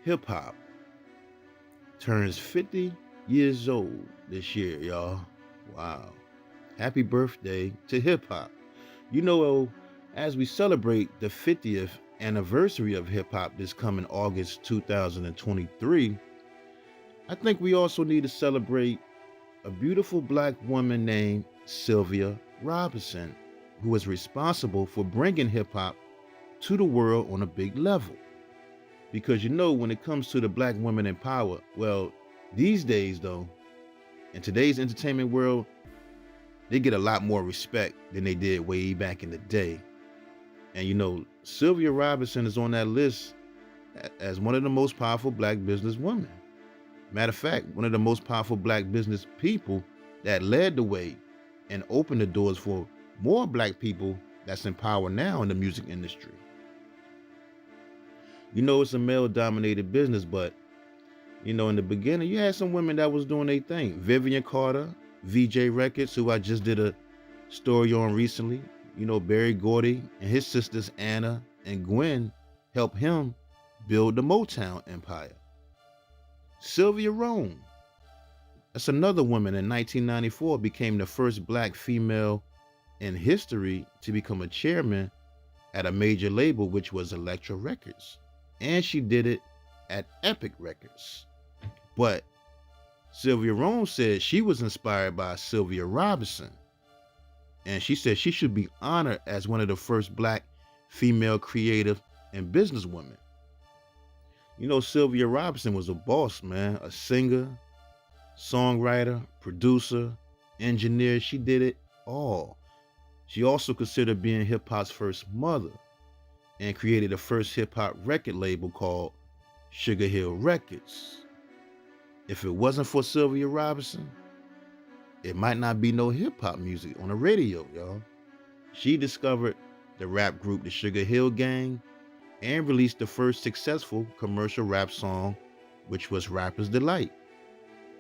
hip hop turns 50 years old this year, y'all. Wow. Happy birthday to hip hop. You know, as we celebrate the 50th anniversary of hip hop this coming August 2023, I think we also need to celebrate a beautiful black woman named Sylvia Robinson, who was responsible for bringing hip hop to the world on a big level. Because when it comes to the black women in power, well, these days though, in today's entertainment world, they get a lot more respect than they did way back in the day. And Sylvia Robinson is on that list as one of the most powerful black business women. Matter of fact, one of the most powerful black business people that led the way and opened the doors for more black people that's in power now in the music industry. It's a male dominated business, but in the beginning, you had some women that was doing their thing. Vivian Carter, VJ Records, who I just did a story on recently. Barry Gordy and his sisters Anna and Gwen helped him build the Motown empire. Sylvia Rome, that's another woman in 1994, became the first black female in history to become a chairman at a major label, which was Elektra Records. And she did it at Epic Records. But Sylvia Rome said she was inspired by Sylvia Robinson. And she said she should be honored as one of the first black female creative and businesswomen. Sylvia Robinson was a boss, man, a singer, songwriter, producer, engineer. She did it all. She also considered being hip hop's first mother and created the first hip hop record label called Sugar Hill Records. If it wasn't for Sylvia Robinson, it might not be no hip hop music on the radio, y'all. She discovered the rap group the Sugar Hill Gang and released the first successful commercial rap song, which was Rapper's Delight.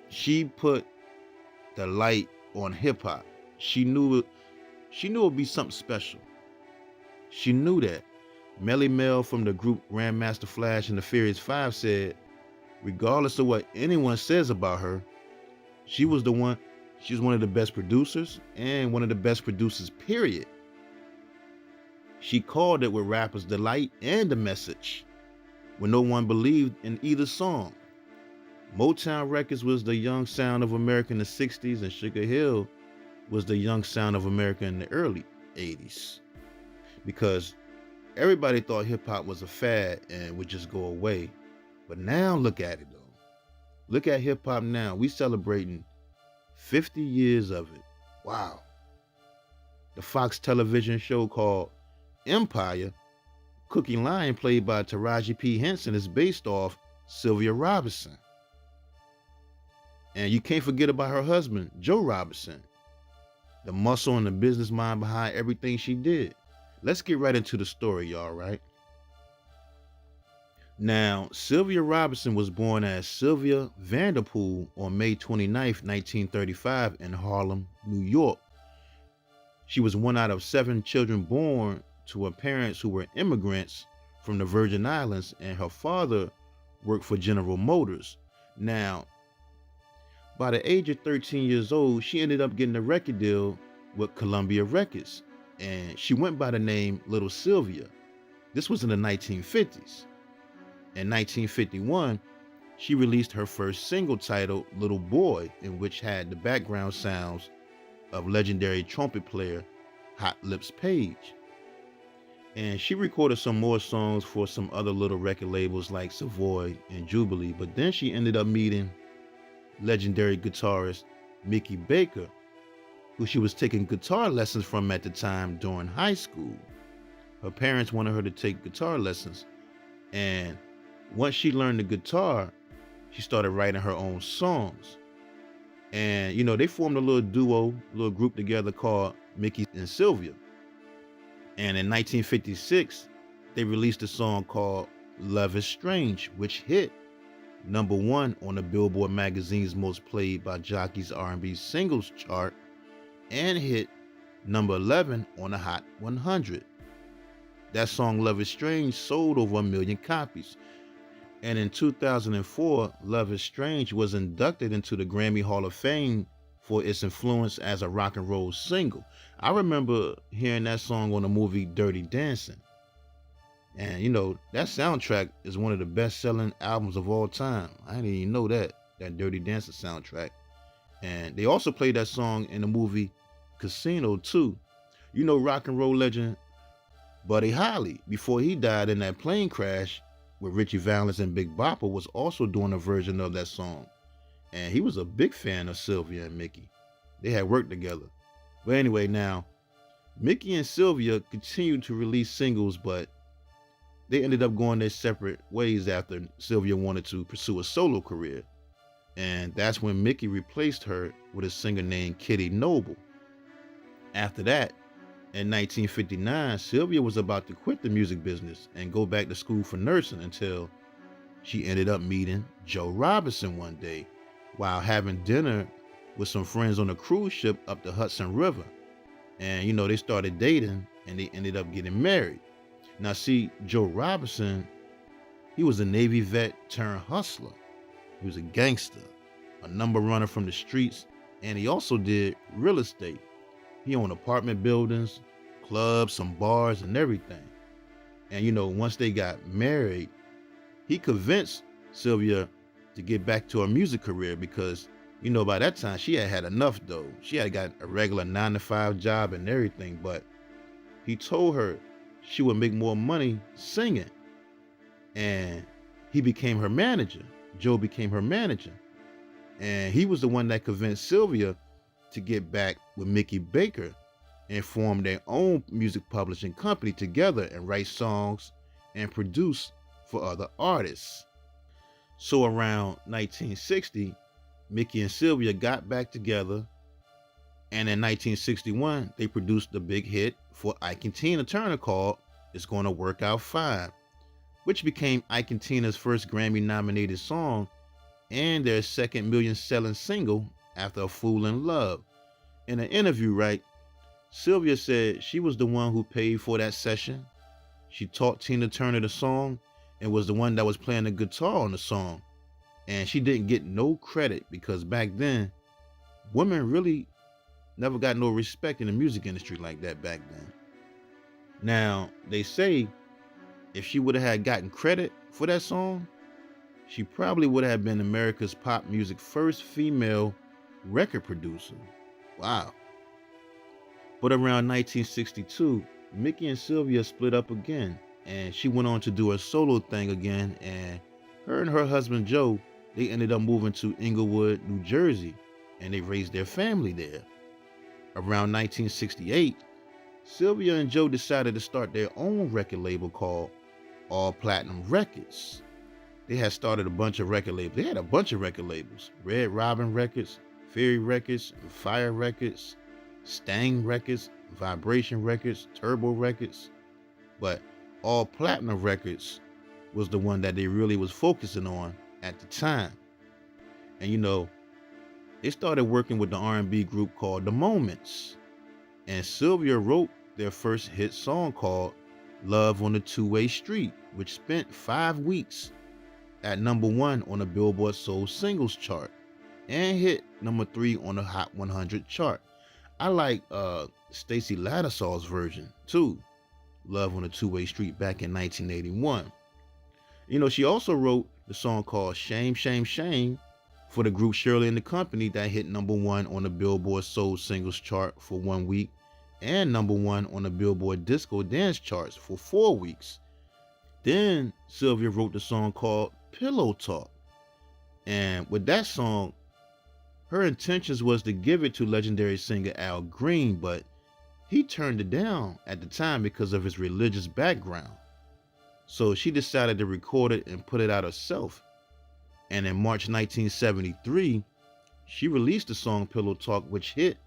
She put the light on hip hop. She knew it would be something special. She knew that. Melly Mel from the group Grandmaster Flash and the Furious Five said, regardless of what anyone says about her, she was one of the best producers and one of the best producers, period. She called it with Rapper's Delight and The Message, when no one believed in either song. Motown Records was the young sound of America in the 60s, and Sugar Hill was the young sound of America in the early 80s. Because everybody thought hip hop was a fad and would just go away. But now look at it though. Look at hip hop now. We celebrating 50 years of it. Wow. The Fox television show called Empire, Cookie Lion, played by Taraji P. Henson, is based off Sylvia Robinson. And you can't forget about her husband, Joe Robinson, the muscle and the business mind behind everything she did. Let's get right into the story, y'all, right? Now, Sylvia Robinson was born as Sylvia Vanderpool on May 29th, 1935 in Harlem, New York. She was one out of 7 children born to her parents who were immigrants from the Virgin Islands, and her father worked for General Motors. Now, by the age of 13 years old, she ended up getting a record deal with Columbia Records, and she went by the name Little Sylvia. This was in the 1950s. In 1951, she released her first single titled Little Boy, in which had the background sounds of legendary trumpet player Hot Lips Page. And she recorded some more songs for some other little record labels like Savoy and Jubilee, but then she ended up meeting legendary guitarist Mickey Baker, who she was taking guitar lessons from at the time during high school. Her parents wanted her to take guitar lessons, and once she learned the guitar, she started writing her own songs. And they formed a little group together called Mickey and Sylvia. And in 1956, they released a song called Love is Strange, which hit #1 on the Billboard magazine's most played by jockeys R&B singles chart, and hit number 11 on the Hot 100. That song Love is Strange sold over 1 million copies. And in 2004, Love is Strange was inducted into the Grammy Hall of Fame for its influence as a rock and roll single. I remember hearing that song on the movie Dirty Dancing. And that soundtrack is one of the best selling albums of all time. I didn't even know that Dirty Dancing soundtrack. And they also played that song in the movie Casino too. Rock and roll legend Buddy Holly, before he died in that plane crash with Richie Valens and Big Bopper, was also doing a version of that song. And he was a big fan of Sylvia and Mickey. They had worked together. But anyway, now, Mickey and Sylvia continued to release singles, but they ended up going their separate ways after Sylvia wanted to pursue a solo career. And that's when Mickey replaced her with a singer named Kitty Noble. After that, in 1959, Sylvia was about to quit the music business and go back to school for nursing until she ended up meeting Joe Robinson one day while having dinner with some friends on a cruise ship up the Hudson River. And they started dating and they ended up getting married. Now see, Joe Robinson, he was a Navy vet turned hustler. He was a gangster, a number runner from the streets, and he also did real estate. He owned apartment buildings, clubs, some bars, and everything. And once they got married, he convinced Sylvia to get back to her music career because, by that time she had enough though. She had got a regular 9-to-5 job and everything, but he told her she would make more money singing. And he became her manager. Joe became her manager. And he was the one that convinced Sylvia to get back with Mickey Baker and form their own music publishing company together and write songs and produce for other artists. So around 1960, Mickey and Sylvia got back together, and in 1961, they produced the big hit for Ike and Tina Turner called It's Gonna Work Out Fine, which became Ike and Tina's first Grammy-nominated song and their second million-selling single after A Fool in Love. In an interview, right, Sylvia said she was the one who paid for that session. She taught Tina Turner the song and was the one that was playing the guitar on the song. And she didn't get no credit because back then, women really never got no respect in the music industry like that back then. Now, they say if she would have had gotten credit for that song, she probably would have been America's pop music first female record producer. Wow. But around 1962, Mickey and Sylvia split up again, and she went on to do her solo thing again, and her and her husband Joe, they ended up moving to Englewood, New Jersey, and they raised their family there. Around 1968, Sylvia and Joe decided to start their own record label called All Platinum Records. They had started a bunch of record labels. They had a bunch of record labels. Red Robin Records, Fury Records, Fire Records, Stang Records, Vibration Records, Turbo Records. But All Platinum Records was the one that they really was focusing on at the time. And they started working with the R&B group called The Moments. And Sylvia wrote their first hit song called Love on the Two-Way Street, which spent 5 weeks at number 1 on the Billboard Soul Singles chart and hit number 3 on the Hot 100 chart. I like Stacey Lattisal's version too, Love on the Two-Way Street, back in 1981. She also wrote the song called Shame, Shame, Shame for the group Shirley and the Company that hit number 1 on the Billboard Soul Singles chart for 1 week and number 1 on the Billboard Disco Dance charts for 4 weeks. Then Sylvia wrote the song called Pillow Talk. And with that song, her intentions was to give it to legendary singer Al Green, but he turned it down at the time because of his religious background. So she decided to record it and put it out herself. And in March 1973, she released the song Pillow Talk, which hit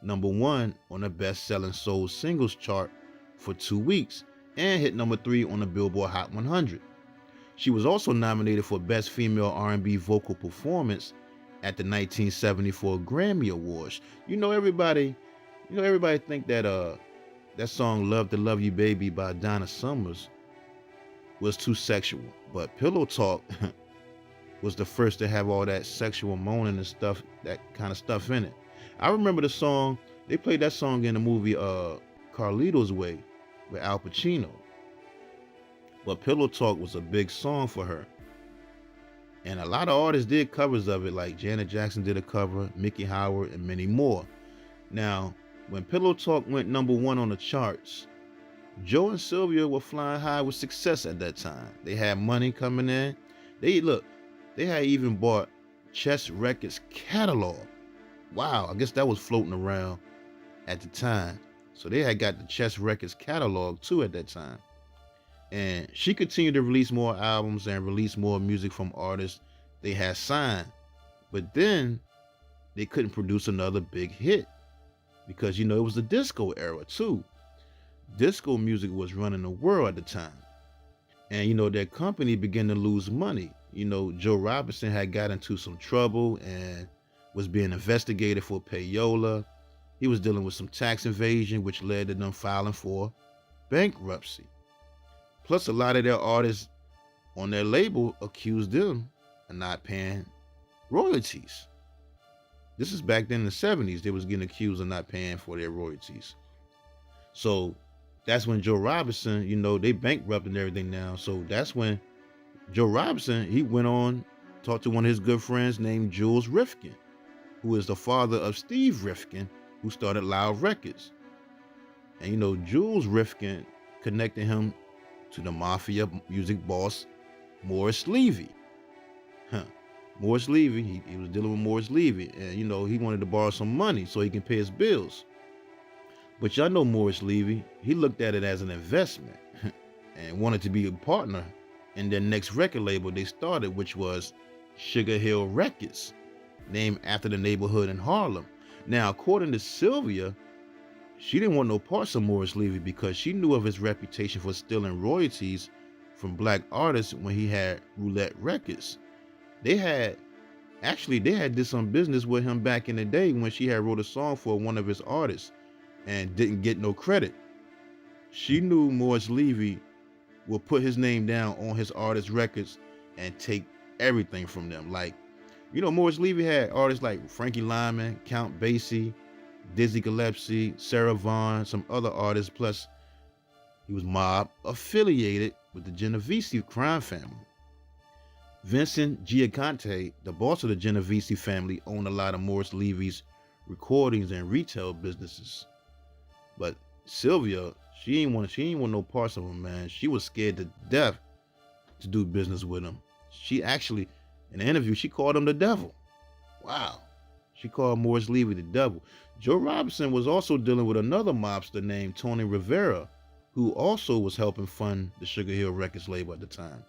number 1 on the best-selling soul singles chart for 2 weeks and hit number 3 on the Billboard Hot 100. She was also nominated for Best Female R&B Vocal Performance at the 1974 Grammy Awards. Everybody think that that song Love to Love You Baby by Donna Summers was too sexual. But Pillow Talk was the first to have all that sexual moaning and stuff, that kind of stuff in it. I remember the song, they played that song in the movie Carlito's Way with Al Pacino. But Pillow Talk was a big song for her. And a lot of artists did covers of it, like Janet Jackson did a cover, Mickey Howard, and many more. Now, when Pillow Talk went #1 on the charts, Joe and Sylvia were flying high with success at that time. They had money coming in. They had even bought Chess Records catalog. Wow, I guess that was floating around at the time. So they had got the Chess Records catalog too at that time. And she continued to release more albums and release more music from artists they had signed. But then they couldn't produce another big hit because, it was the disco era too. Disco music was running the world at the time. And, their company began to lose money. Joe Robinson had got into some trouble and was being investigated for payola. He was dealing with some tax evasion, which led to them filing for bankruptcy. Plus, a lot of their artists on their label accused them of not paying royalties. This is back then in the 70s. They was getting accused of not paying for their royalties. So that's when Joe Robinson, they bankrupted and everything now. So that's when Joe Robinson, he went on, talked to one of his good friends named Jules Rifkin, who is the father of Steve Rifkin, who started Loud Records. And Jules Rifkin connected him to the mafia music boss, Morris Levy. Morris Levy, he was dealing with Morris Levy, and he wanted to borrow some money so he can pay his bills. But y'all know Morris Levy, he looked at it as an investment and wanted to be a partner in their next record label they started, which was Sugar Hill Records, named after the neighborhood in Harlem. Now, according to Sylvia, she didn't want no parts of Morris Levy because she knew of his reputation for stealing royalties from black artists when he had Roulette Records. They had did some business with him back in the day when she had wrote a song for one of his artists and didn't get no credit. She knew Morris Levy would put his name down on his artist records and take everything from them. Like, Morris Levy had artists like Frankie Lyman, Count Basie, Dizzy Gillespie, Sarah Vaughan, some other artists, plus he was mob affiliated with the Genovese crime family. Vincent Giaconte, the boss of the Genovese family, owned a lot of Morris Levy's recordings and retail businesses. But Sylvia, she ain't want no parts of him, man. She was scared to death to do business with him. She actually, in an interview, she called him the devil. Wow. She called Morris Levy the devil. Joe Robinson was also dealing with another mobster named Tony Rivera, who also was helping fund the Sugar Hill Records label at the time.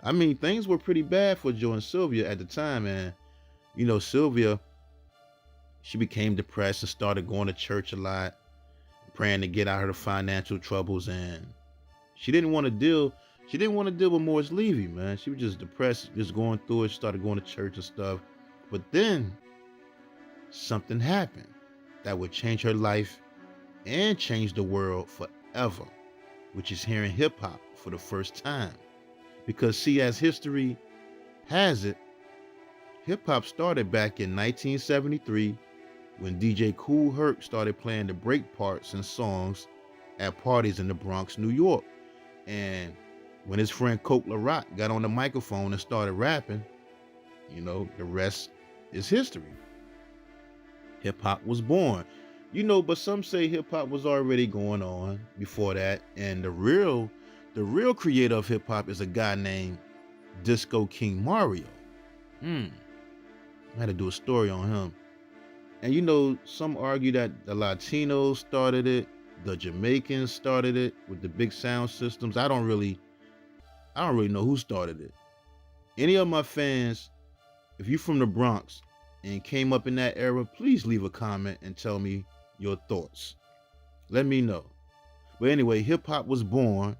I mean, things were pretty bad for Joe and Sylvia at the time, and Sylvia, she became depressed and started going to church a lot, praying to get out of her financial troubles, and she didn't want to deal with Morris Levy, man. She was just depressed, just going through it. She started going to church and stuff. But then something happened that would change her life and change the world forever, which is hearing hip hop for the first time. Because see, as history has it, hip hop started back in 1973 when DJ Kool Herc started playing the break parts and songs at parties in the Bronx, New York. And when his friend Coke LaRock got on the microphone and started rapping, the rest is history. Hip hop was born. But some say hip hop was already going on before that. And the real creator of hip hop is a guy named Disco King Mario. I had to do a story on him. And some argue that the Latinos started it, the Jamaicans started it with the big sound systems. I don't really know who started it. Any of my fans, if you're from the Bronx and came up in that era, please leave a comment and tell me your thoughts. Let me know. But anyway, hip hop was born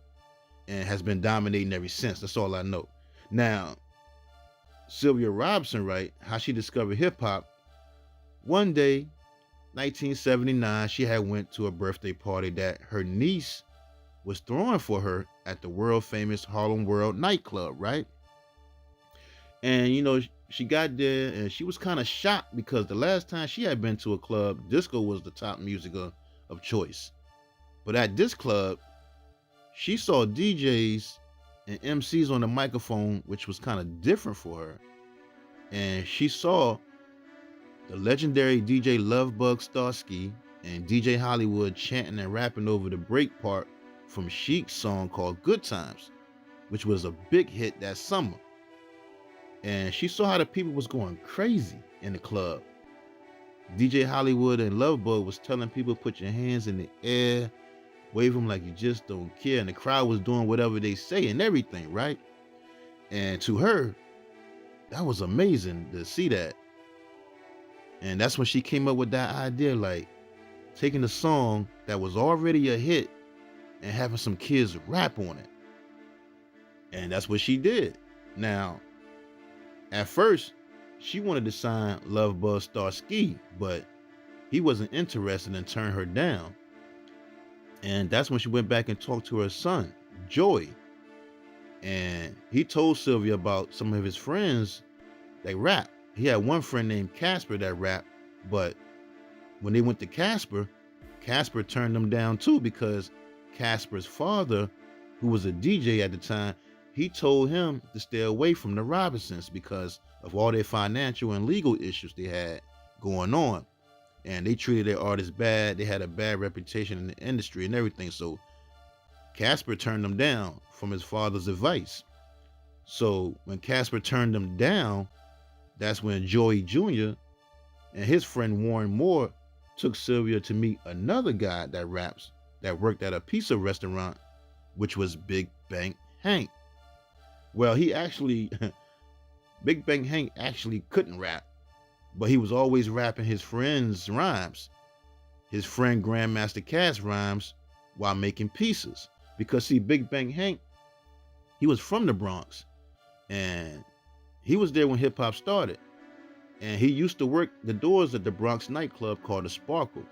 and has been dominating ever since. That's all I know. Now, Sylvia Robinson, right, how she discovered hip hop. One day, 1979, she had went to a birthday party that her niece was throwing for her at the world famous Harlem World nightclub, right? And she got there and she was kind of shocked because the last time she had been to a club, disco was the top music of choice. But at this club, she saw DJs and MCs on the microphone, which was kind of different for her. And she saw the legendary DJ Lovebug Starsky and DJ Hollywood chanting and rapping over the break part from Chic's song called Good Times, which was a big hit that summer. And she saw how the people was going crazy in the club. DJ Hollywood and Lovebug was telling people, put your hands in the air, wave them like you just don't care. And the crowd was doing whatever they say and everything, right? And to her, that was amazing to see that. And that's when she came up with that idea, like taking a song that was already a hit and having some kids rap on it. And that's what she did. Now, at first, she wanted to sign Lovebug Starsky, but he wasn't interested and turned her down. And that's when she went back and talked to her son, Joey. And he told Sylvia about some of his friends that rap. He had one friend named Casper that rapped, but when they went to Casper, Casper turned them down too because Casper's father, who was a DJ at the time, he told him to stay away from the Robinsons because of all their financial and legal issues they had going on. And they treated their artists bad. They had a bad reputation in the industry and everything. So Casper turned them down from his father's advice. So when Casper turned them down, that's when Joey Jr. and his friend Warren Moore took Sylvia to meet another guy that raps that worked at a pizza restaurant, which was Big Bank Hank. Well, Big Bank Hank actually couldn't rap, but he was always rapping his friend's rhymes, his friend Grandmaster Cash's rhymes while making pieces. Because see, Big Bank Hank, he was from the Bronx and he was there when hip hop started. And he used to work the doors at the Bronx nightclub called the Sparkle,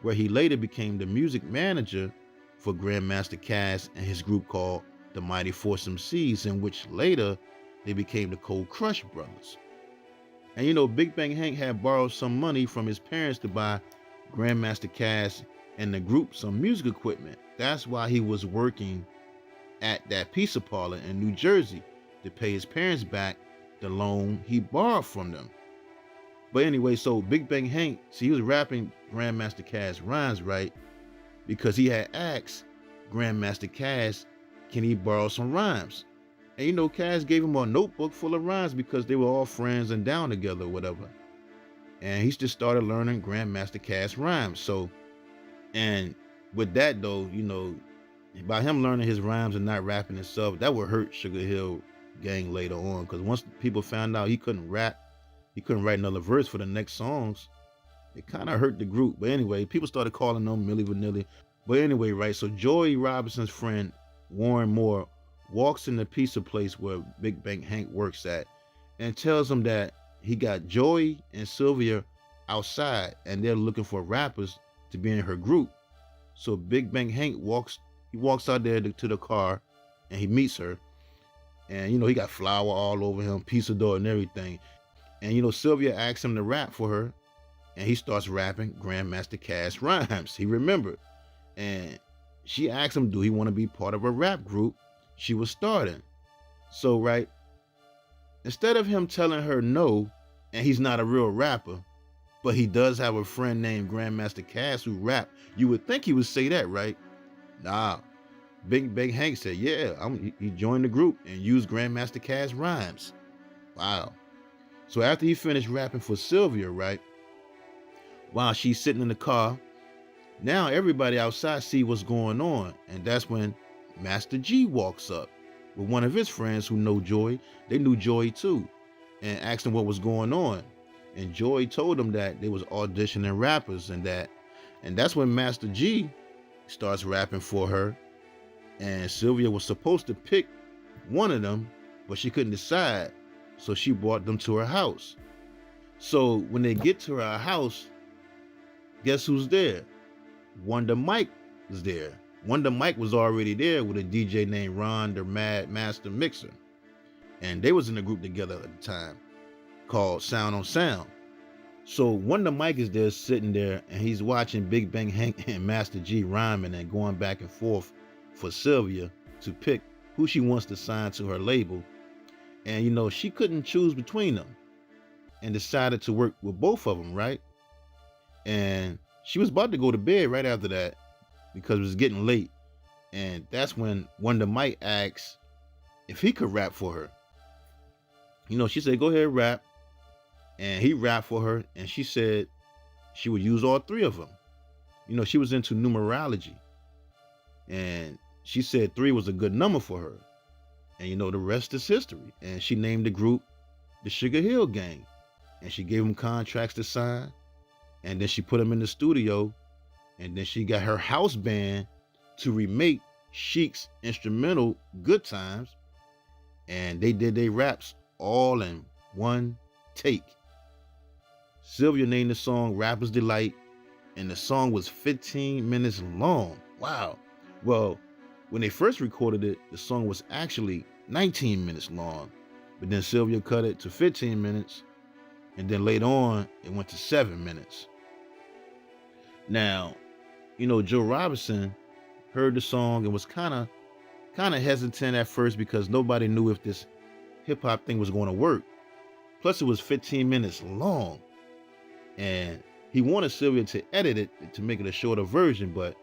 where he later became the music manager for Grandmaster Cass and his group called the Mighty Force MCs, in which later they became the Cold Crush Brothers. And Big Bang Hank had borrowed some money from his parents to buy Grandmaster Cass and the group some music equipment. That's why he was working at that pizza parlor in New Jersey to pay his parents back the loan he borrowed from them. But anyway, so Big Bang Hank, see, he was rapping Grandmaster Cass rhymes, right? Because he had asked Grandmaster Cass, can he borrow some rhymes? And Cass gave him a notebook full of rhymes because they were all friends and down together or whatever. And he just started learning Grandmaster Cass rhymes. So, and with that though, by him learning his rhymes and not rapping himself, that would hurt Sugar Hill Gang later on. Because once people found out he couldn't rap, he couldn't write another verse for the next songs, it kind of hurt the group. But anyway, people started calling him Milli Vanilli. But anyway, right, so Joey Robinson's friend, Warren Moore, walks in the pizza place where Big Bank Hank works at and tells him that he got Joey and Sylvia outside and they're looking for rappers to be in her group. So Big Bank Hank walks out there to the car and he meets her. And, he got flour all over him, pizza dough and everything. And, Sylvia asks him to rap for her and he starts rapping Grandmaster Cass rhymes. He remembered. And she asked him, do he want to be part of a rap group she was starting? So, right, instead of him telling her no, and he's not a real rapper, but he does have a friend named Grandmaster Cass who rap, you would think he would say that, right? Nah, Big Hank said, yeah, he joined the group and used Grandmaster Cass rhymes. Wow. So after he finished rapping for Sylvia, right, while she's sitting in the car, now everybody outside see what's going on, and that's when Master G walks up with one of his friends who know Joy. They knew Joy too, and asked him what was going on. And Joy told him that they was auditioning rappers and that's when Master G starts rapping for her. And Sylvia was supposed to pick one of them, but she couldn't decide, so she brought them to her house. So when they get to her house, guess who's there? Wonder Mike was there. Wonder Mike was already there with a DJ named Ron the Mad Master Mixer, and they was in a group together at the time called Sound on Sound. So Wonder Mike is there sitting there, and he's watching Big Bang Hank and Master G rhyming and going back and forth for Sylvia to pick who she wants to sign to her label. And she couldn't choose between them, and decided to work with both of them, right? And she was about to go to bed right after that because it was getting late. And that's when Wonder Mike asked if he could rap for her. She said, go ahead, rap. And he rapped for her, and she said she would use all three of them. She was into numerology, and she said 3 was a good number for her. And the rest is history. And she named the group the Sugar Hill Gang, and she gave them contracts to sign, and then she put them in the studio, and then she got her house band to remake Chic's instrumental Good Times, and they did their raps all in one take. Sylvia named the song Rapper's Delight, and the song was 15 minutes long. Wow. Well, when they first recorded it, the song was actually 19 minutes long, but then Sylvia cut it to 15 minutes, and then later on, it went to 7 minutes. Now, Joe Robinson heard the song and was kind of hesitant at first because nobody knew if this hip hop thing was going to work. Plus, it was 15 minutes long. And he wanted Sylvia to edit it to make it a shorter version, but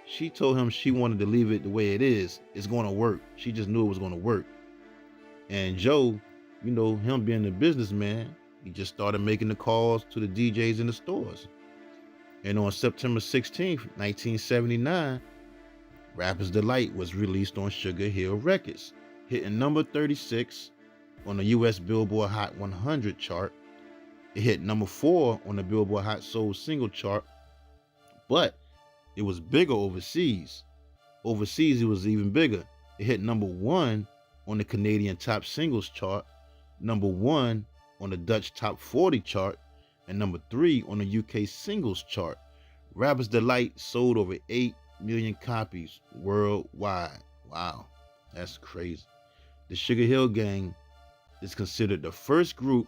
she told him she wanted to leave it the way it is. It's going to work. She just knew it was going to work. And Joe, him being a businessman, he just started making the calls to the DJs in the stores. And on September 16th, 1979, Rapper's Delight was released on Sugar Hill Records, hitting number 36 on the US Billboard Hot 100 chart. It hit number 4 on the Billboard Hot Soul Single chart, but it was bigger overseas. Overseas, it was even bigger. It hit number 1 on the Canadian Top Singles chart, number 1 on the Dutch Top 40 chart, and number 3 on the UK Singles chart. Rapper's Delight sold over 8 million copies worldwide. Wow, that's crazy. The Sugar Hill Gang is considered the first group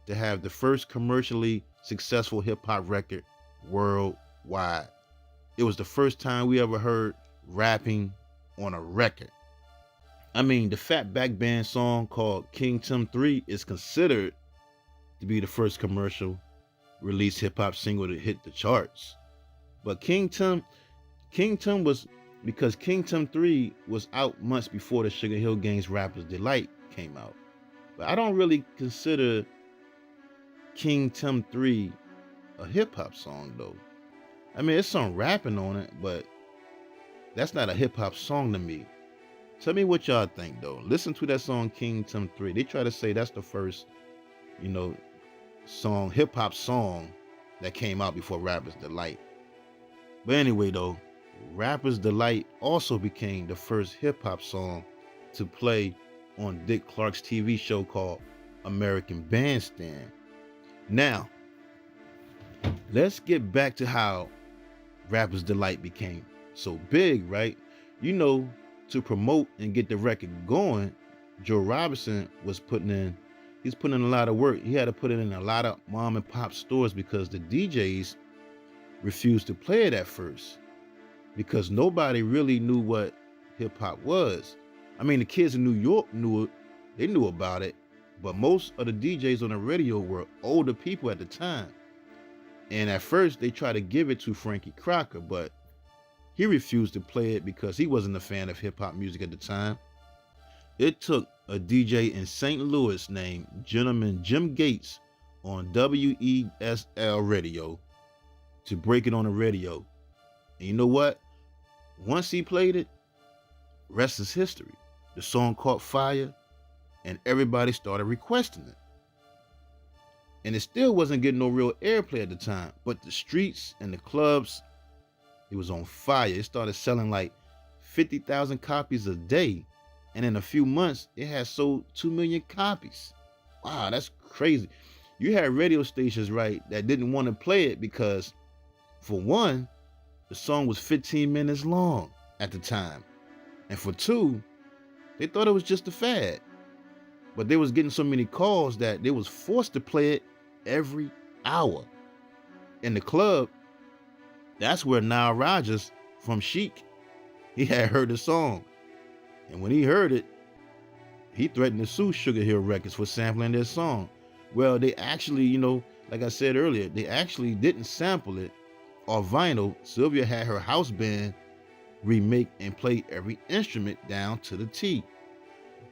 to have the first commercially successful hip-hop record worldwide. It was the first time we ever heard rapping on a record. I mean, the Fatback Band song called King Tim 3 is considered to be the first commercial released hip-hop single to hit the charts. But King Tim was, because King Tim 3 was out months before the Sugar Hill Gang's Rapper's Delight came out. But I don't really consider King Tim 3 a hip-hop song though. I mean, there's some rapping on it, but that's not a hip-hop song to me. Tell me what y'all think though. Listen to that song King Tim 3. They try to say that's the first, song, hip-hop song that came out before Rapper's Delight. But anyway though, Rapper's Delight also became the first hip-hop song to play on Dick Clark's TV show called American Bandstand. Now, let's get back to how Rapper's Delight became so big, right? To promote and get the record going, Joe Robinson was putting in a lot of work. He had to put it in a lot of mom and pop stores because the DJs refused to play it at first because nobody really knew what hip hop was. I mean, the kids in New York knew it. They knew about it, but most of the DJs on the radio were older people at the time. And at first they tried to give it to Frankie Crocker, but he refused to play it because he wasn't a fan of hip hop music at the time. It took a DJ in St. Louis named Gentleman Jim Gates on WESL radio to break it on the radio. And you know what? Once he played it, rest is history. The song caught fire and everybody started requesting it. And it still wasn't getting no real airplay at the time, but the streets and the clubs, it was on fire. It started selling like 50,000 copies a day. And in a few months, it had sold 2 million copies. Wow, that's crazy. You had radio stations, right, that didn't want to play it because, for one, the song was 15 minutes long. at the time. And for two, they thought it was just a fad. But they was getting so many calls that they was forced to play it every hour. In the club, that's where Nile Rodgers from Chic, he had heard the song. And when he heard it, he threatened to sue Sugar Hill Records for sampling their song. Well, they actually, like I said earlier, they actually didn't sample it or vinyl. Sylvia had her house band remake and play every instrument down to the T.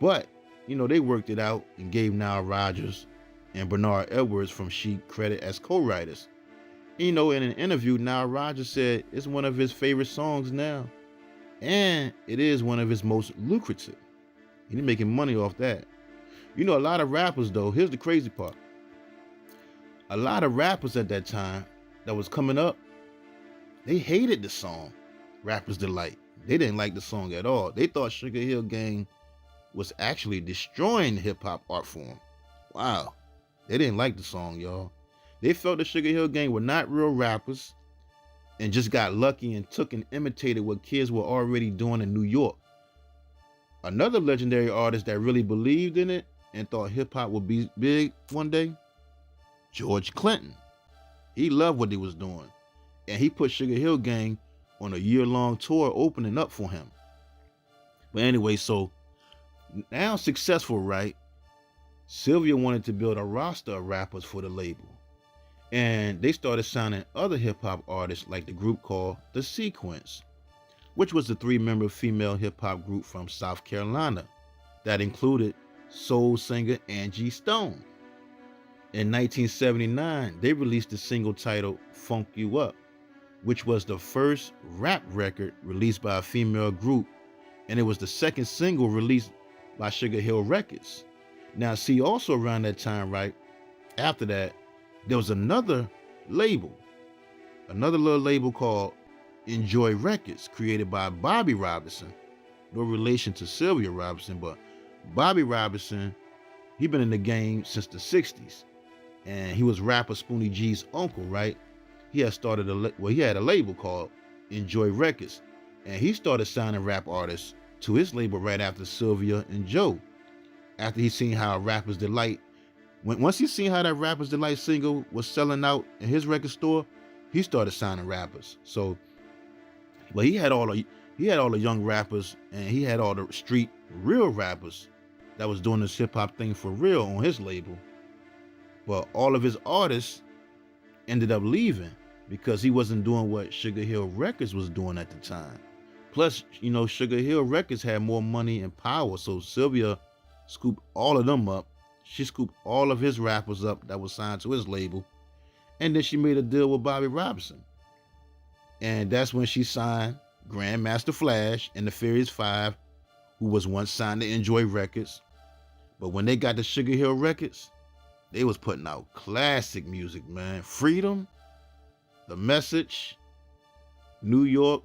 But, they worked it out and gave Nile Rodgers and Bernard Edwards from Chic credit as co-writers. In an interview, Nile Rodgers said it's one of his favorite songs now. And it is one of his most lucrative. He's making money off that. A lot of rappers, though, here's the crazy part. A lot of rappers at that time that was coming up, they hated the song, Rapper's Delight. They didn't like the song at all. They thought Sugar Hill Gang was actually destroying the hip-hop art form. Wow. They didn't like the song, y'all. They felt the Sugar Hill Gang were not real rappers and just got lucky and took and imitated what kids were already doing in New York. Another legendary artist that really believed in it and thought hip-hop would be big one day, George Clinton. He loved what he was doing, and he put Sugar Hill Gang on a year-long tour opening up for him. But anyway, so now successful, right? Sylvia wanted to build a roster of rappers for the label. And they started signing other hip-hop artists like the group called The Sequence, which was the 3-member female hip-hop group from South Carolina that included soul singer Angie Stone. In 1979, they released the single titled Funk You Up, which was the first rap record released by a female group, and it was the second single released by Sugar Hill Records. Now, see, also around that time, right, after that, there was another little label called Enjoy Records, created by Bobby Robinson. No relation to Sylvia Robinson, but Bobby Robinson, he been in the game since the 60s. And he was rapper Spoonie G's uncle, right? He had started he had a label called Enjoy Records. And he started signing rap artists to his label right after Sylvia and Joe. After he seen how Rapper's Delight, once he seen how that Rapper's Delight single was selling out in his record store, he started signing rappers. So, but he had all the young rappers, and he had all the street real rappers that was doing this hip hop thing for real on his label. But all of his artists ended up leaving because he wasn't doing what Sugar Hill Records was doing at the time. Plus, Sugar Hill Records had more money and power, so Sylvia scooped all of them up. She scooped all of his rappers up that was signed to his label, and then she made a deal with Bobby Robinson. And that's when she signed Grandmaster Flash and the Furious Five, who was once signed to Enjoy Records. But when they got to Sugar Hill Records, they was putting out classic music, man. Freedom, The Message, New York,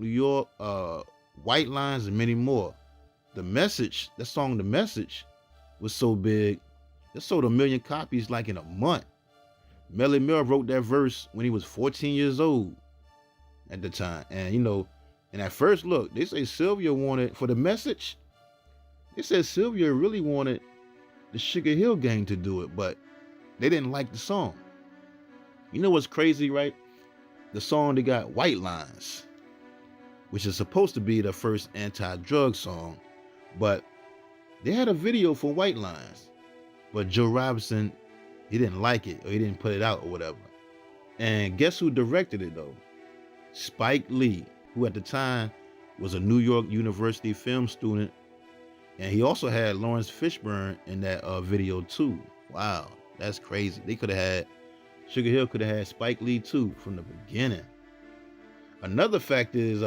White Lines, and many more. The Message, that song The Message, was so big, it sold 1 million copies like in a month. Melly Mel wrote that verse when he was 14 years old at the time. And and at first look, they say Sylvia wanted, for The Message, they said Sylvia really wanted the Sugar Hill Gang to do it, but they didn't like the song. You know what's crazy, right? The song, they got White Lines, which is supposed to be the first anti-drug song, but they had a video for White Lines, but Joe Robinson, he didn't like it, or he didn't put it out or whatever. And guess who directed it though? Spike Lee, who at the time was a New York University film student, and he also had Lawrence Fishburne in that video too. Wow, that's crazy. They could have had, Sugar Hill could have had Spike Lee too from the beginning. Another fact is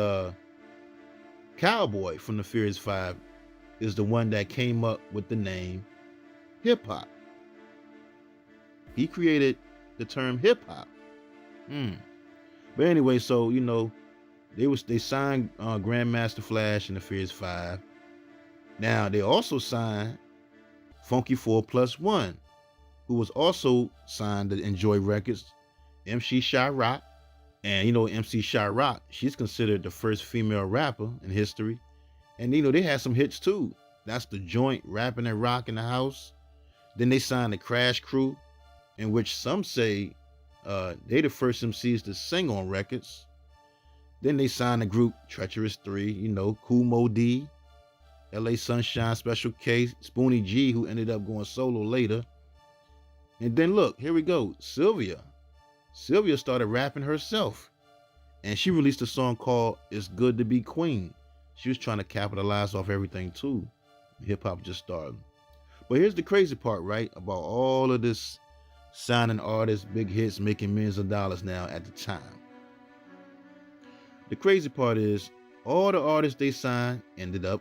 Cowboy from the Furious Five is the one that came up with the name hip hop. He created the term hip hop. But anyway, so they signed Grandmaster Flash and the Furious Five. Now they also signed Funky 4+1, who was also signed to Enjoy Records, MC Shy Rock, And MC Shot Rock, she's considered the first female rapper in history. And they had some hits too. That's the joint, rapping and rock in the house. Then they signed the Crash Crew, in which some say they the first MCs to sing on records. Then they signed the group Treacherous 3, Kool Moe Dee, LA Sunshine, Special K, Spoonie G, who ended up going solo later. And then look, here we go, Sylvia. Sylvia started rapping herself. And she released a song called It's Good to Be Queen. She was trying to capitalize off everything too. Hip hop just started. But here's the crazy part, right? About all of this signing artists, big hits, making millions of dollars now at the time. The crazy part is all the artists they signed ended up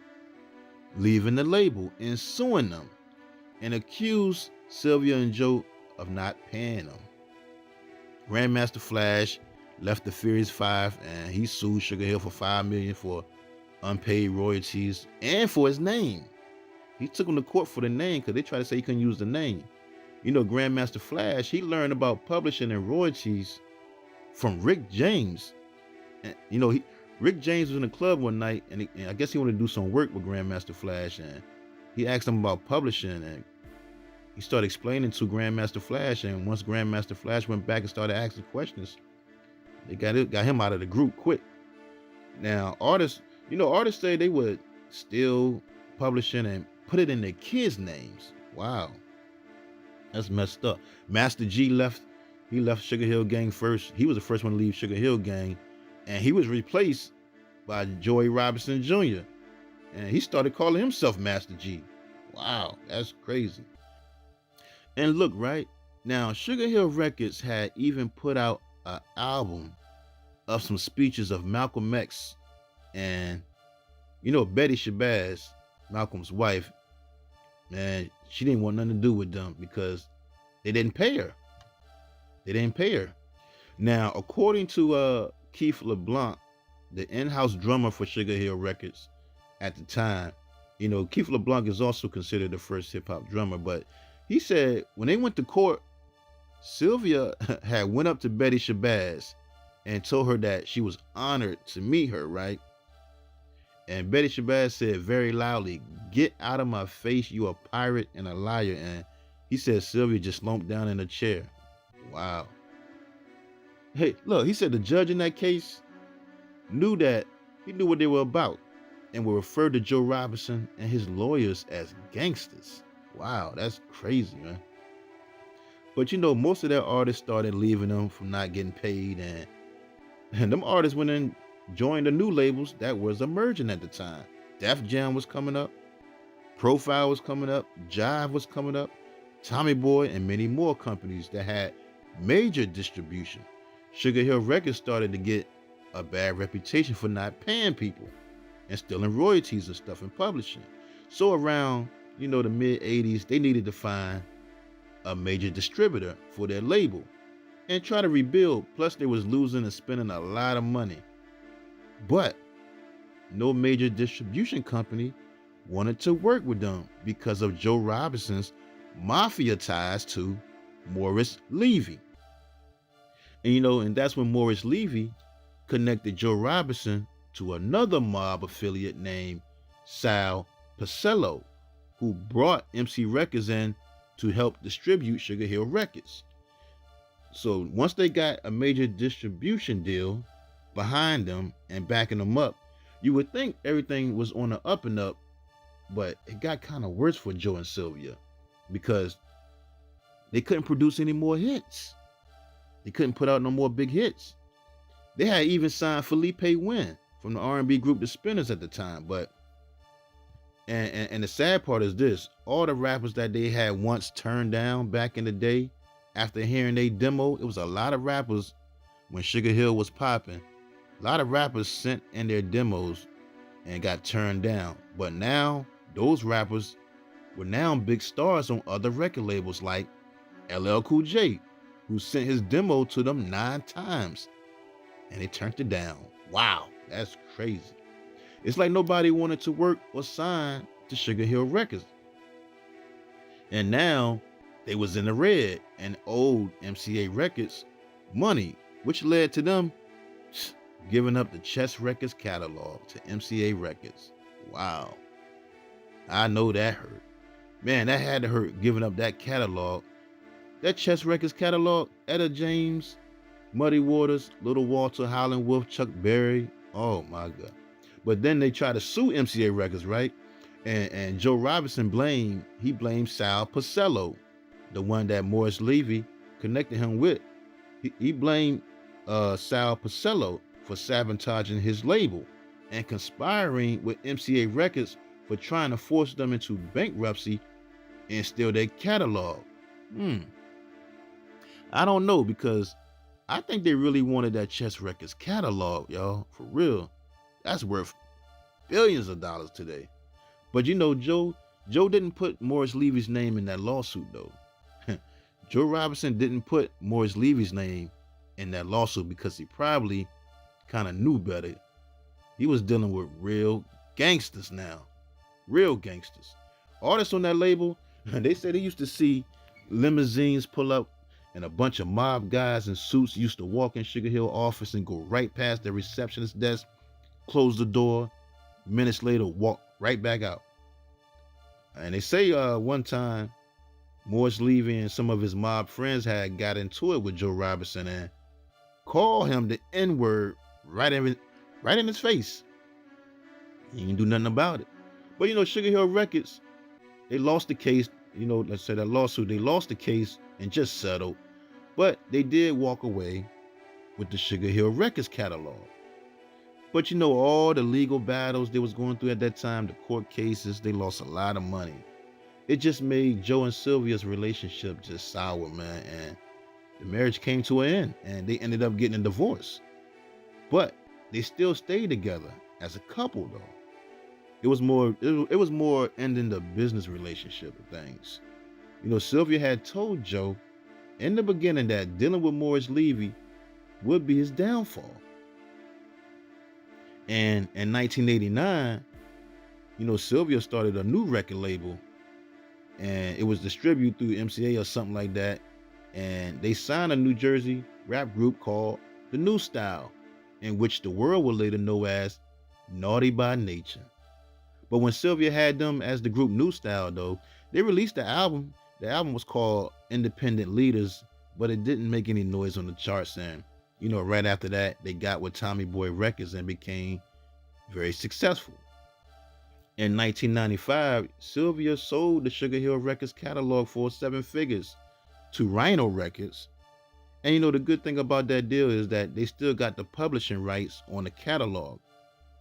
leaving the label and suing them and accused Sylvia and Joe of not paying them. Grandmaster Flash left the Furious Five and he sued Sugar Hill for $5 million for unpaid royalties and for his name. He took him to court for the name because they tried to say he couldn't use the name. Grandmaster Flash, he learned about publishing and royalties from Rick James. And, Rick James was in the club one night and I guess he wanted to do some work with Grandmaster Flash, and he asked him about publishing, and he started explaining to Grandmaster Flash, and once Grandmaster Flash went back and started asking questions, they got him out of the group quick. Now, artists say they would steal publishing and put it in their kids' names. Wow. That's messed up. Master G left Sugar Hill Gang first. He was the first one to leave Sugar Hill Gang, and he was replaced by Joey Robinson Jr. And he started calling himself Master G. Wow, that's crazy. And look, right now, Sugar Hill Records had even put out an album of some speeches of Malcolm X and Betty Shabazz, Malcolm's wife. Man, she didn't want nothing to do with them because they didn't pay her. Now, according to Keith LeBlanc, the in-house drummer for Sugar Hill Records at the time, Keith LeBlanc is also considered the first hip-hop drummer, but he said when they went to court, Sylvia had went up to Betty Shabazz and told her that she was honored to meet her, right? And Betty Shabazz said very loudly, "Get out of my face, you a pirate and a liar." And he said Sylvia just slumped down in a chair. Wow. Hey, look, he said the judge in that case knew what they were about and would refer to Joe Robinson and his lawyers as gangsters. Wow, that's crazy, man. But most of their artists started leaving them from not getting paid, and them artists went and joined the new labels that was emerging at the time. Def Jam was coming up, Profile was coming up, Jive was coming up, Tommy Boy, and many more companies that had major distribution. Sugar Hill Records started to get a bad reputation for not paying people and stealing royalties and stuff in publishing. So around, the mid 80s, they needed to find a major distributor for their label and try to rebuild. Plus they was losing and spending a lot of money. But no major distribution company wanted to work with them because of Joe Robinson's mafia ties to Morris Levy. And that's when Morris Levy connected Joe Robinson to another mob affiliate named Sal Pacello, who brought MC Records in to help distribute Sugar Hill Records. So once they got a major distribution deal behind them and backing them up, you would think everything was on the up and up, but it got kind of worse for Joe and Sylvia because they couldn't produce any more hits. They couldn't put out no more big hits. They had even signed Felipe Wynn from the R&B group The Spinners at the time, but and the sad part is this: all the rappers that they had once turned down back in the day, after hearing they demo, it was a lot of rappers when Sugar Hill was popping. A lot of rappers sent in their demos and got turned down. But now those rappers were now big stars on other record labels like LL Cool J, who sent his demo to them 9 times and they turned it down. Wow, that's crazy. It's like nobody wanted to work or sign to Sugar Hill Records. And now they was in the red and owed MCA Records money, which led to them giving up the Chess Records catalog to MCA Records. Wow, I know that hurt. Man, that had to hurt giving up that catalog. That Chess Records catalog, Etta James, Muddy Waters, Little Walter, Howlin' Wolf, Chuck Berry. Oh my God. But then they tried to sue MCA Records, right? And Joe Robinson blamed Sal Pacello, the one that Morris Levy connected him with. He blamed Sal Pacello for sabotaging his label and conspiring with MCA Records for trying to force them into bankruptcy and steal their catalog. I don't know, because I think they really wanted that Chess Records catalog, y'all. For real. That's worth billions of dollars today. But Joe didn't put Morris Levy's name in that lawsuit though. Joe Robinson didn't put Morris Levy's name in that lawsuit because he probably kind of knew better. He was dealing with real gangsters now. Real gangsters. Artists on that label, they said they used to see limousines pull up and a bunch of mob guys in suits used to walk in Sugar Hill office and go right past the receptionist desk, close the door, minutes later walk right back out. And they say one time Morris Levy and some of his mob friends had got into it with Joe Robinson and called him the N-word right in his face. He didn't do nothing about it. But Sugar Hill Records, they lost the case. Let's say that lawsuit, they lost the case and just settled. But they did walk away with the Sugar Hill Records catalog. But all the legal battles they was going through at that time, the court cases, they lost a lot of money. It just made Joe and Sylvia's relationship just sour, man. And the marriage came to an end and they ended up getting a divorce. But they still stayed together as a couple though. It was more ending the business relationship of things. Sylvia had told Joe in the beginning that dealing with Morris Levy would be his downfall. And in 1989, Sylvia started a new record label and it was distributed through MCA or something like that. And they signed a New Jersey rap group called The New Style, in which the world would later know as Naughty by Nature. But when Sylvia had them as the group New Style though, they released the album. The album was called Independent Leaders, but it didn't make any noise on the charts. And right after that, they got with Tommy Boy Records and became very successful. In 1995, Sylvia sold the Sugar Hill Records catalog for 7 figures to Rhino Records. And the good thing about that deal is that they still got the publishing rights on the catalog,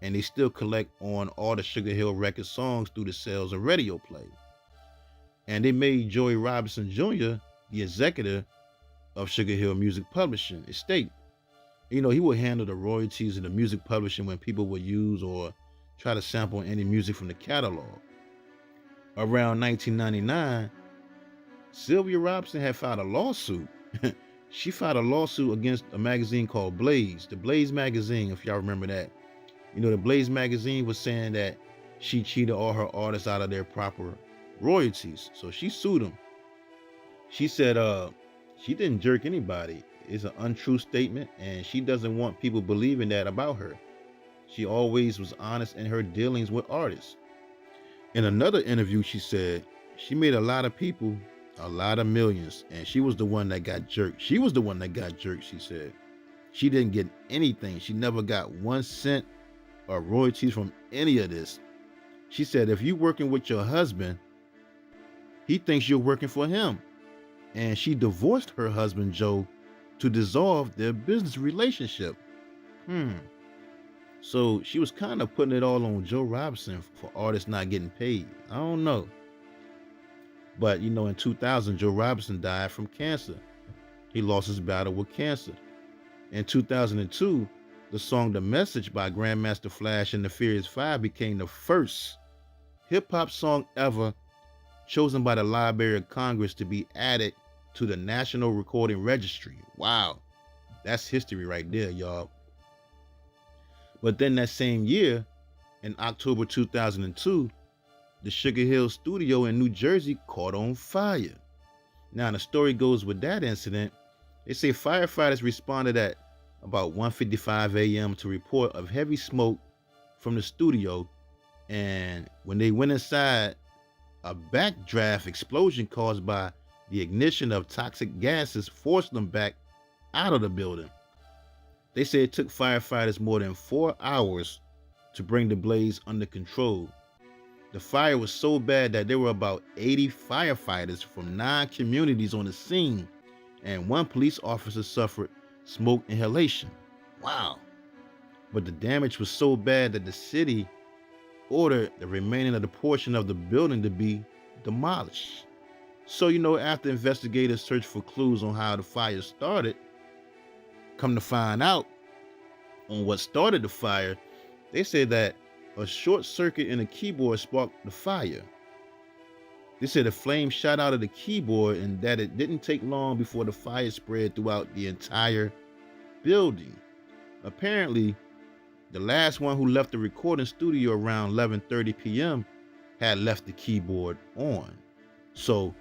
and they still collect on all the Sugar Hill Records songs through the sales of radio play. And they made Joey Robinson Jr. the executive of Sugar Hill Music Publishing estate. He would handle the royalties and the music publishing when people would use or try to sample any music from the catalog. Around 1999, Sylvia Robinson had filed a lawsuit. She filed a lawsuit against a magazine called Blaze, the Blaze magazine, if y'all remember that. The Blaze magazine was saying that she cheated all her artists out of their proper royalties. So she sued them. She said she didn't jerk anybody. It's an untrue statement, and she doesn't want people believing that about her. She always was honest in her dealings with artists. In another interview, she said she made a lot of people a lot of millions, and she was the one that got jerked. She said. She didn't get anything. She never got 1 cent or royalties from any of this. She said if you're working with your husband, he thinks you're working for him. And she divorced her husband, Joe, to dissolve their business relationship. So she was kind of putting it all on Joe Robinson for artists not getting paid. I don't know. But in 2000, Joe Robinson died from cancer. He lost his battle with cancer. In 2002, the song The Message by Grandmaster Flash and the Furious Five became the first hip-hop song ever chosen by the Library of Congress to be added to the National Recording Registry. Wow, that's history right there, y'all. But then that same year, in October 2002, the Sugar Hill studio in New Jersey caught on fire. Now, the story goes with that incident, they say firefighters responded at about 1:55 a.m. to report of heavy smoke from the studio. And when they went inside, a backdraft explosion caused by the ignition of toxic gases forced them back out of the building. They said it took firefighters more than 4 hours to bring the blaze under control. The fire was so bad that there were about 80 firefighters from 9 communities on the scene, and one police officer suffered smoke inhalation. Wow. But the damage was so bad that the city ordered the remaining of the portion of the building to be demolished. So, after investigators searched for clues on how the fire started, come to find out on what started the fire, they said that a short circuit in a keyboard sparked the fire. They said a flame shot out of the keyboard and that it didn't take long before the fire spread throughout the entire building. Apparently, the last one who left the recording studio around 11:30 p.m. had left the keyboard on. So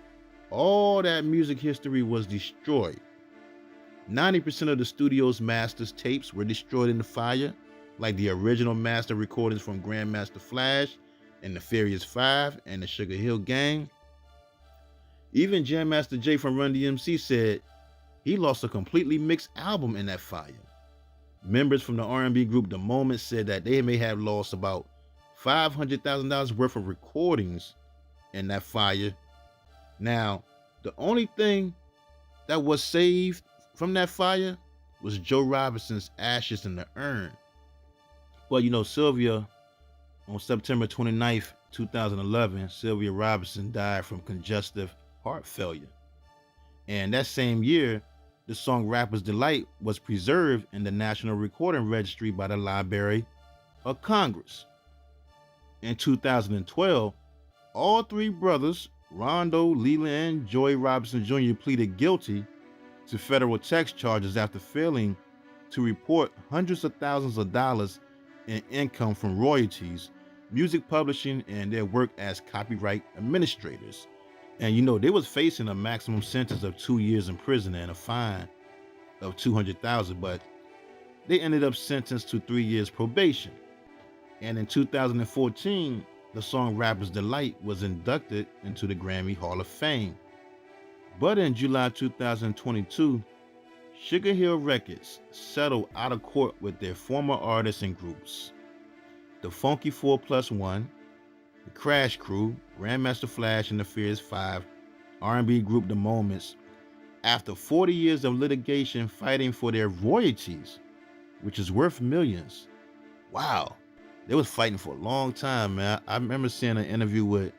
all that music history was destroyed. 90% of the studio's master's tapes were destroyed in the fire, like the original master recordings from Grandmaster Flash and Nefarious 5 and the Sugar Hill Gang. Even Jam Master Jay from Run DMC said he lost a completely mixed album in that fire. Members from the R&B group The Moment said that they may have lost about $500,000 worth of recordings in that fire. Now, the only thing that was saved from that fire was Joe Robinson's ashes in the urn. But Sylvia, on September 29th, 2011, Sylvia Robinson died from congestive heart failure. And that same year, the song Rapper's Delight was preserved in the National Recording Registry by the Library of Congress. In 2012, all three brothers, Rondo, Leland, and Joey Robinson Jr., pleaded guilty to federal tax charges after failing to report hundreds of thousands of dollars in income from royalties, music publishing, and their work as copyright administrators. And they was facing a maximum sentence of 2 years in prison and a fine of $200,000, but they ended up sentenced to 3 years probation. And in 2014, the song Rapper's Delight was inducted into the Grammy Hall of Fame. But in July 2022, Sugar Hill Records settled out of court with their former artists and groups. The Funky 4+1, the Crash Crew, Grandmaster Flash and the Fierce 5, R&B group The Moments, after 40 years of litigation fighting for their royalties, which is worth millions. Wow. They was fighting for a long time, man. I remember seeing an interview with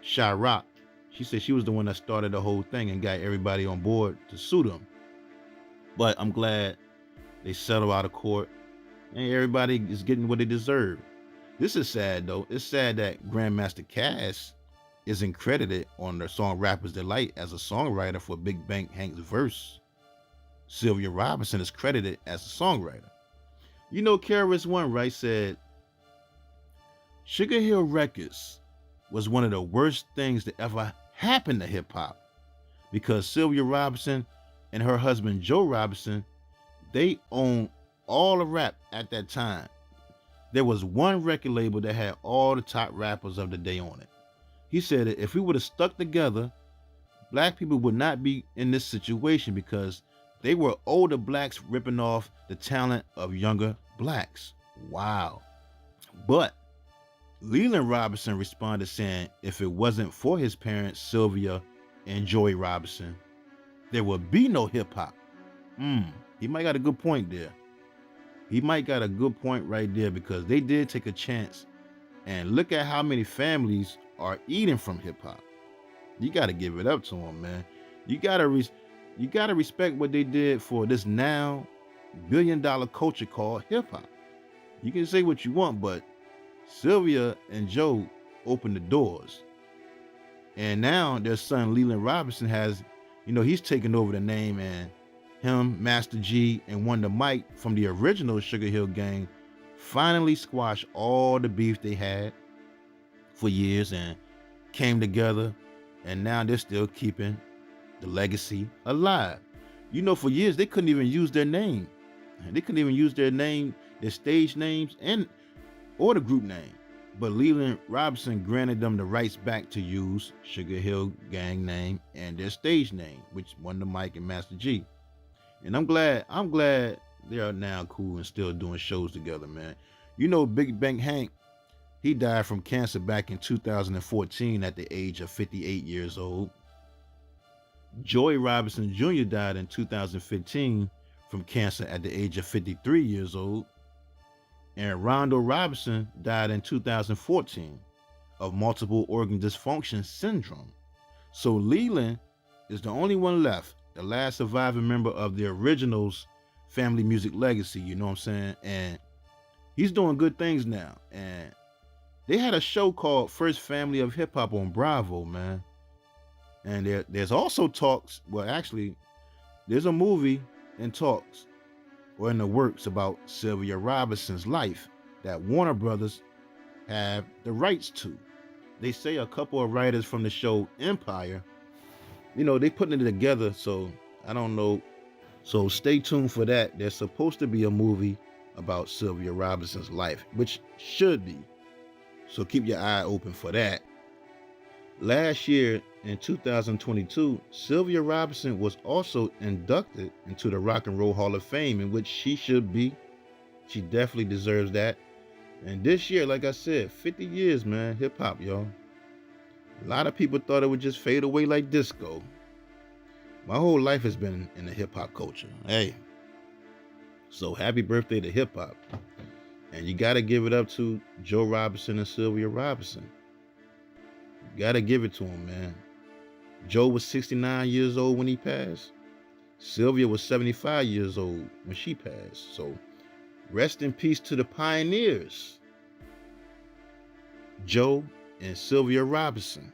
Shy Rock. She said she was the one that started the whole thing and got everybody on board to sue them. But I'm glad they settled out of court and everybody is getting what they deserve. This is sad, though. It's sad that Grandmaster Cass isn't credited on the song Rapper's Delight as a songwriter for Big Bank Hank's verse. Sylvia Robinson is credited as a songwriter. KRS-One, right, said, Sugar Hill Records was one of the worst things that ever happened to hip-hop because Sylvia Robinson and her husband Joe Robinson, they owned all the rap at that time. There was one record label that had all the top rappers of the day on it. He said that if we would have stuck together, black people would not be in this situation because they were older blacks ripping off the talent of younger blacks. Wow. But Leland Robinson responded saying if it wasn't for his parents, Sylvia and Joey Robinson, there would be no hip hop. He might got a good point there. He might got a good point right there because they did take a chance. And look at how many families are eating from hip hop. You got to give it up to them, man. You got to respect what they did for this now billion-dollar culture called hip hop. You can say what you want, but Sylvia and Joe opened the doors. And now their son Leland Robinson has, he's taken over the name, and him, Master G, and Wonder Mike from the original Sugar Hill Gang finally squashed all the beef they had for years and came together, and now they're still keeping the legacy alive. For years they couldn't even use their name. They couldn't even use their name, their stage names, and or the group name. But Leland Robinson granted them the rights back to use Sugar Hill Gang name and their stage name, which won the Mike and Master G. And I'm glad they are now cool and still doing shows together, man. Big Bank Hank, he died from cancer back in 2014 at the age of 58 years old. Joey Robinson Jr. died in 2015 from cancer at the age of 53 years old. And Rondo Robinson died in 2014 of multiple organ dysfunction syndrome. So Leland is the only one left, the last surviving member of the originals family music legacy, you know what I'm saying? And he's doing good things now. And they had a show called First Family of Hip Hop on Bravo, man. And there's also talks, well, actually, there's a movie in talks or in the works about Sylvia Robinson's life that Warner Brothers have the rights to. They say a couple of writers from the show Empire, they putting it together, so I don't know. So stay tuned for that. There's supposed to be a movie about Sylvia Robinson's life, which should be. So keep your eye open for that. Last year, in 2022, Sylvia Robinson was also inducted into the Rock and Roll Hall of Fame, in which she should be. She definitely deserves that. And this year, like I said, 50 years, man, hip hop, y'all. A lot of people thought it would just fade away like disco. My whole life has been in the hip hop culture. Hey, so happy birthday to hip hop. And you got to give it up to Joe Robinson and Sylvia Robinson. You got to give it to him, man. Joe was 69 years old when he passed. Sylvia was 75 years old when she passed. So rest in peace to the pioneers, Joe and Sylvia Robinson.